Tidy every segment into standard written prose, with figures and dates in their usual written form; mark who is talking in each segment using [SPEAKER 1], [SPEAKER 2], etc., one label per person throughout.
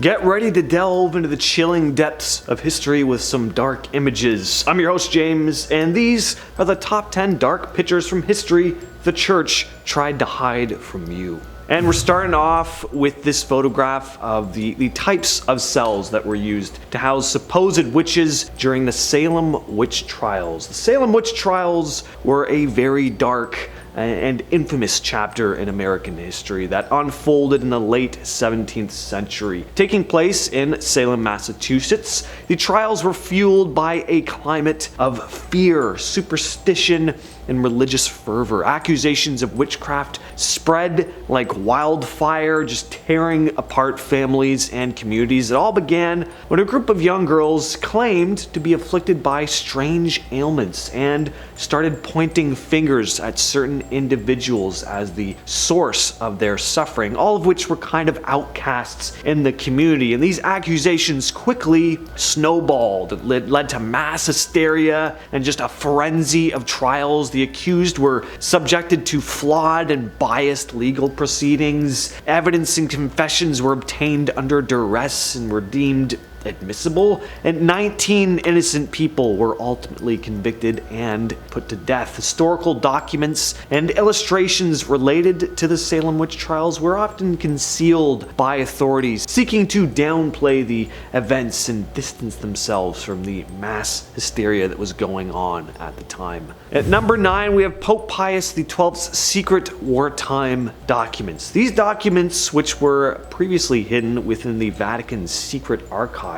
[SPEAKER 1] Get ready to delve into the chilling depths of history with some dark images. I'm your host James, and these are the top 10 dark pictures from history the church tried to hide from you. And we're starting off with this photograph of the types of cells that were used to house supposed witches during the Salem witch trials. The Salem witch trials were a very dark and infamous chapter in American history that unfolded in the late 17th century. Taking place in Salem, Massachusetts, the trials were fueled by a climate of fear, superstition, and religious fervor. Accusations of witchcraft spread like wildfire, just tearing apart families and communities. It all began when a group of young girls claimed to be afflicted by strange ailments and started pointing fingers at certain individuals as the source of their suffering, all of which were kind of outcasts in the community. And these accusations quickly snowballed. It led to mass hysteria and just a frenzy of trials. The accused were subjected to flawed and biased legal proceedings. Evidence and confessions were obtained under duress and were deemed admissible, and 19 innocent people were ultimately convicted and put to death. Historical documents and illustrations related to the Salem witch trials were often concealed by authorities, seeking to downplay the events and distance themselves from the mass hysteria that was going on at the time. At number 9, we have Pope Pius XII's secret wartime documents. These documents, which were previously hidden within the Vatican's secret archives,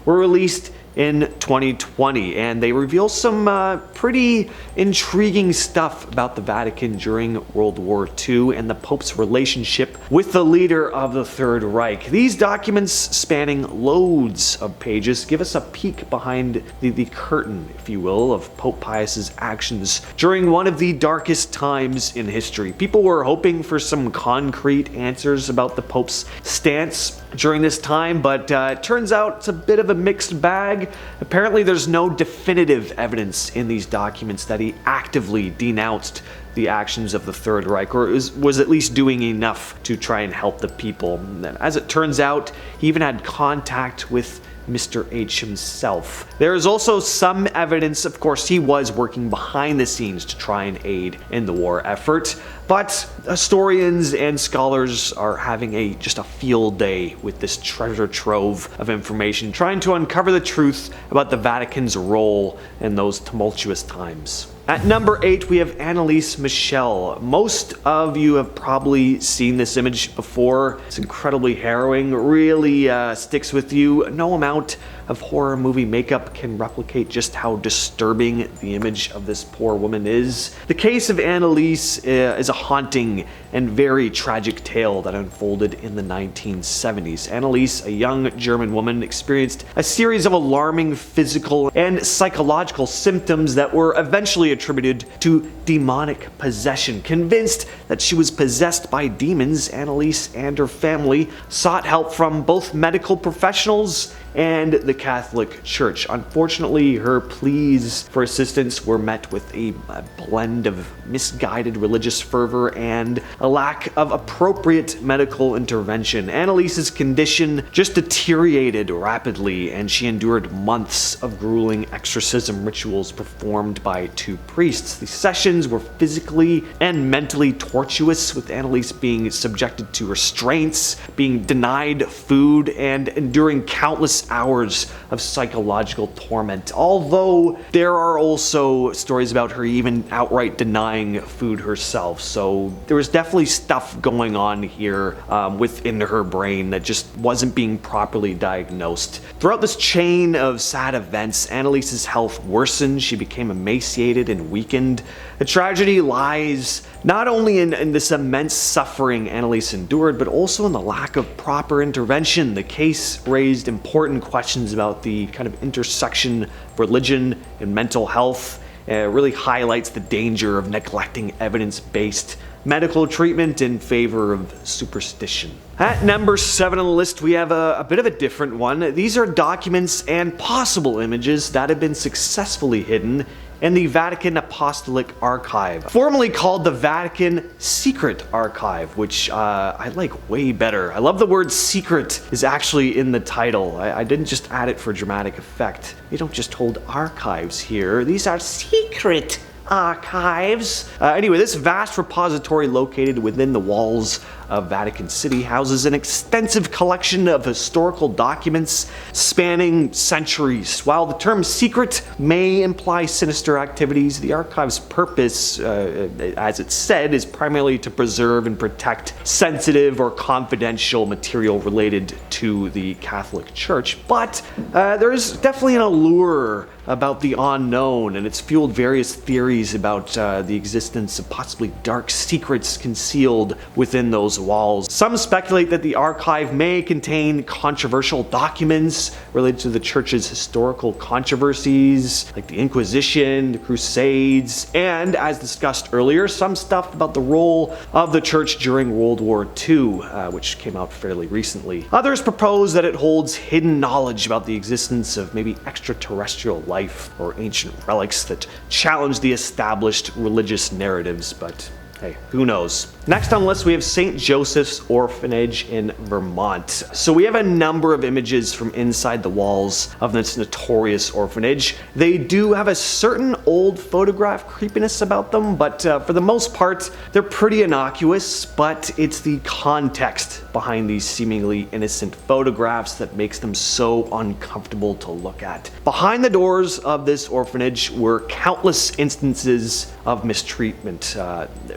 [SPEAKER 1] were released in 2020, and they reveal some pretty intriguing stuff about the Vatican during World War II and the Pope's relationship with the leader of the Third Reich. These documents, spanning loads of pages, give us a peek behind the curtain, if you will, of Pope Pius's actions during one of the darkest times in history. People were hoping for some concrete answers about the Pope's stance during this time, but it turns out it's a bit of a mixed bag. Apparently there's no definitive evidence in these documents that he actively denounced the actions of the Third Reich, or was at least doing enough to try and help the people. And as it turns out, he even had contact with Mr. H himself. There is also some evidence, of course, he was working behind the scenes to try and aid in the war effort, but historians and scholars are having just a field day with this treasure trove of information, trying to uncover the truth about the Vatican's role in those tumultuous times. At number 8, we have Anneliese Michel. Most of you have probably seen this image before. It's incredibly harrowing, really sticks with you. No amount of horror movie makeup can replicate just how disturbing the image of this poor woman is. The case of Anneliese is a haunting and very tragic tale that unfolded in the 1970s. Anneliese, a young German woman, experienced a series of alarming physical and psychological symptoms that were eventually attributed to demonic possession. Convinced that she was possessed by demons, Anneliese and her family sought help from both medical professionals and the Catholic Church. Unfortunately, her pleas for assistance were met with a blend of misguided religious fervor and a lack of appropriate medical intervention. Anneliese's condition just deteriorated rapidly, and she endured months of grueling exorcism rituals performed by 2 priests. The sessions were physically and mentally tortuous, with Anneliese being subjected to restraints, being denied food, and enduring countless hours of psychological torment. Although there are also stories about her even outright denying food herself, so there was definitely stuff going on here within her brain that just wasn't being properly diagnosed. Throughout this chain of sad events, Anneliese's health worsened. She became emaciated and weakened. The tragedy lies not only in this immense suffering Anneliese endured, but also in the lack of proper intervention. The case raised important questions about the kind of intersection of religion and mental health. It really highlights the danger of neglecting evidence-based medical treatment in favor of superstition. At number 7 on the list, we have a bit of a different one. These are documents and possible images that have been successfully hidden and the Vatican Apostolic Archive, formerly called the Vatican Secret Archive, which I like way better. I love the word secret is actually in the title. I didn't just add it for dramatic effect. They don't just hold archives here. These are secret archives. Anyway, this vast repository located within the walls of Vatican City houses an extensive collection of historical documents spanning centuries. While the term secret may imply sinister activities, the archive's purpose, as it's said, is primarily to preserve and protect sensitive or confidential material related to the Catholic Church. But there is definitely an allure about the unknown, and it's fueled various theories about the existence of possibly dark secrets concealed within those walls. Some speculate that the archive may contain controversial documents related to the church's historical controversies, like the Inquisition, the Crusades, and, as discussed earlier, some stuff about the role of the church during World War II, which came out fairly recently. Others propose that it holds hidden knowledge about the existence of maybe extraterrestrial life or ancient relics that challenge the established religious narratives, but hey, who knows? Next on the list, we have St. Joseph's Orphanage in Vermont. So we have a number of images from inside the walls of this notorious orphanage. They do have a certain old photograph creepiness about them, but for the most part, they're pretty innocuous, but it's the context behind these seemingly innocent photographs that makes them so uncomfortable to look at. Behind the doors of this orphanage were countless instances of mistreatment.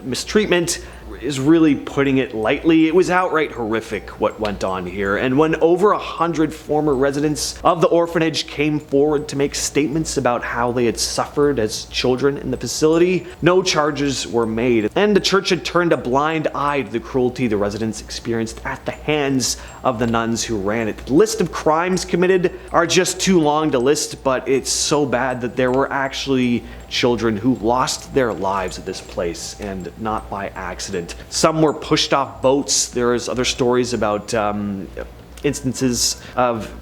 [SPEAKER 1] Mistreatment is really putting it lightly. It was outright horrific what went on here, and when over 100 former residents of the orphanage came forward to make statements about how they had suffered as children in the facility, no charges were made, and the church had turned a blind eye to the cruelty the residents experienced at the hands of the nuns who ran it. The list of crimes committed are just too long to list, but it's so bad that there were actually children who lost their lives at this place, and not by accident. Some were pushed off boats. There's other stories about instances of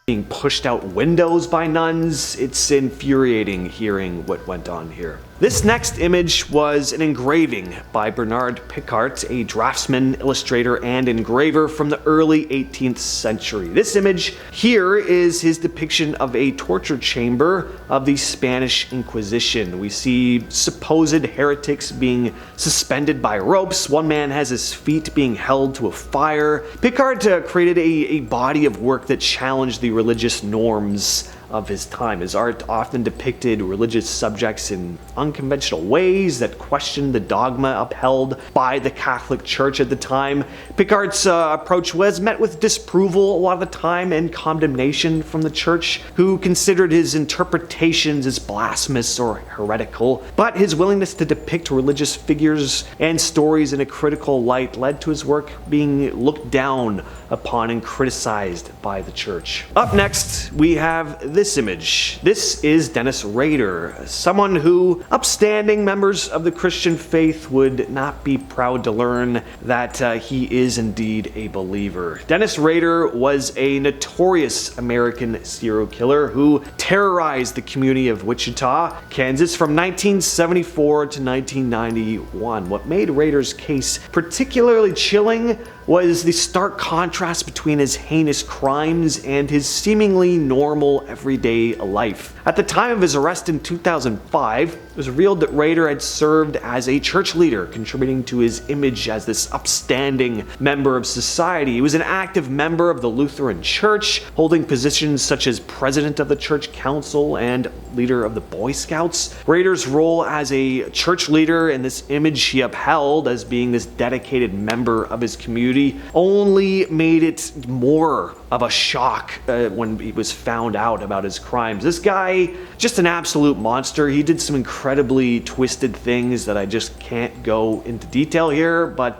[SPEAKER 1] being pushed out windows by nuns. It's infuriating hearing what went on here. This next image was an engraving by Bernard Picart, a draftsman, illustrator, and engraver from the early 18th century. This image here is his depiction of a torture chamber of the Spanish Inquisition. We see supposed heretics being suspended by ropes. One man has his feet being held to a fire. Picart created a body of work that challenged the religious norms of his time. His art often depicted religious subjects in unconventional ways that questioned the dogma upheld by the Catholic Church at the time. Picart's approach was met with disapproval a lot of the time and condemnation from the church, who considered his interpretations as blasphemous or heretical. But his willingness to depict religious figures and stories in a critical light led to his work being looked down upon and criticized by the church. Up next, we have this image. This is Dennis Rader, someone who upstanding members of the Christian faith would not be proud to learn that he is indeed a believer. Dennis Rader was a notorious American serial killer who terrorized the community of Wichita, Kansas from 1974 to 1991. What made Rader's case particularly chilling was the stark contrast between his heinous crimes and his seemingly normal everyday life. At the time of his arrest in 2005, it was revealed that Rader had served as a church leader, contributing to his image as this upstanding member of society. He was an active member of the Lutheran Church, holding positions such as president of the church council and leader of the Boy Scouts. Rader's role as a church leader and this image he upheld as being this dedicated member of his community only made it more of a shock when he was found out about his crimes. This guy, just an absolute monster. He did some incredibly twisted things that I just can't go into detail here, but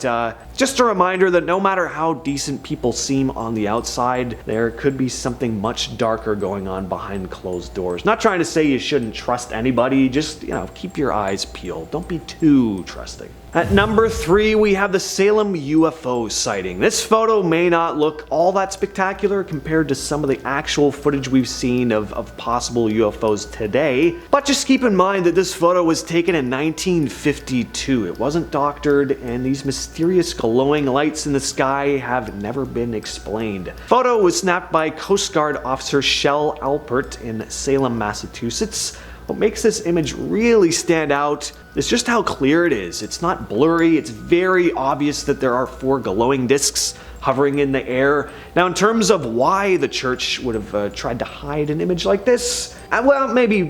[SPEAKER 1] just a reminder that no matter how decent people seem on the outside, there could be something much darker going on behind closed doors. Not trying to say you shouldn't trust anybody, just, keep your eyes peeled. Don't be too trusting. At number 3, we have the Salem UFO sighting. This photo may not look all that spectacular compared to some of the actual footage we've seen of possible UFOs today, but just keep in mind that this photo was taken in 1952. It wasn't doctored, and these mysterious glowing lights in the sky have never been explained. Photo was snapped by Coast Guard officer Shell Alpert in Salem, Massachusetts. What makes this image really stand out is just how clear it is. It's not blurry, it's very obvious that there are 4 glowing discs hovering in the air. Now, in terms of why the church would have tried to hide an image like this, well, maybe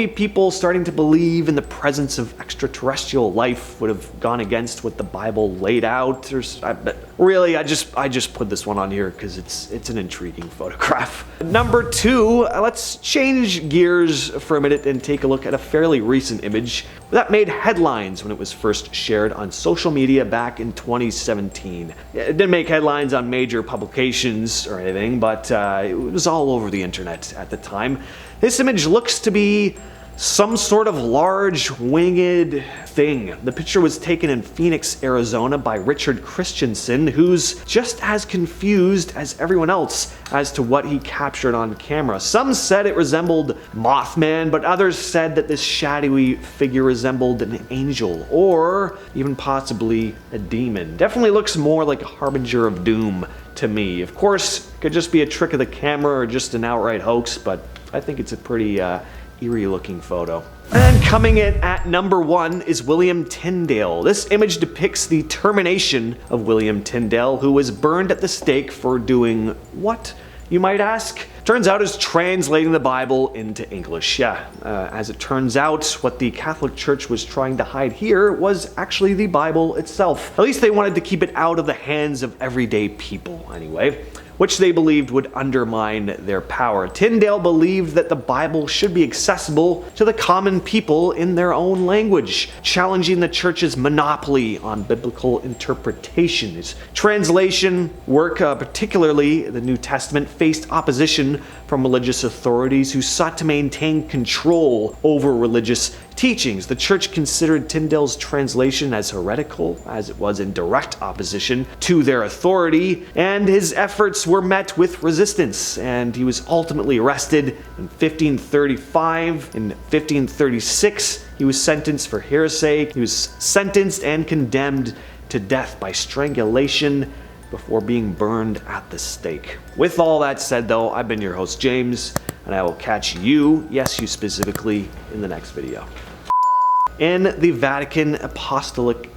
[SPEAKER 1] people starting to believe in the presence of extraterrestrial life would have gone against what the Bible laid out. But really, I just put this one on here because it's an intriguing photograph. Number 2, let's change gears for a minute and take a look at a fairly recent image that made headlines when it was first shared on social media back in 2017. It didn't make headlines on major publications or anything, but it was all over the internet at the time. This image looks to be some sort of large winged thing. The picture was taken in Phoenix, Arizona by Richard Christensen, who's just as confused as everyone else as to what he captured on camera. Some said it resembled Mothman, but others said that this shadowy figure resembled an angel or even possibly a demon. Definitely looks more like a harbinger of doom to me. Of course, it could just be a trick of the camera or just an outright hoax, but I think it's a pretty eerie looking photo. And coming in at number 1 is William Tyndale. This image depicts the termination of William Tyndale, who was burned at the stake for doing what, you might ask? Turns out it's translating the Bible into English. As it turns out, what the Catholic Church was trying to hide here was actually the Bible itself. At least they wanted to keep it out of the hands of everyday people, anyway, which they believed would undermine their power. Tyndale believed that the Bible should be accessible to the common people in their own language, challenging the church's monopoly on biblical interpretation. His translation work, particularly the New Testament, faced opposition from religious authorities who sought to maintain control over religious teachings. The church considered Tyndale's translation as heretical, as it was in direct opposition to their authority, and his efforts were met with resistance, and he was ultimately arrested in 1535. In 1536, he was sentenced for heresy. He was sentenced and condemned to death by strangulation before being burned at the stake. With all that said, though, I've been your host, James, and I will catch you, yes, you specifically, in the next video. In the Vatican Apostolic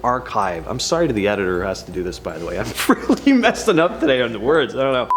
[SPEAKER 1] Archive. I'm sorry to the editor who has to do this, by the way. I'm really messing up today on the words. I don't know.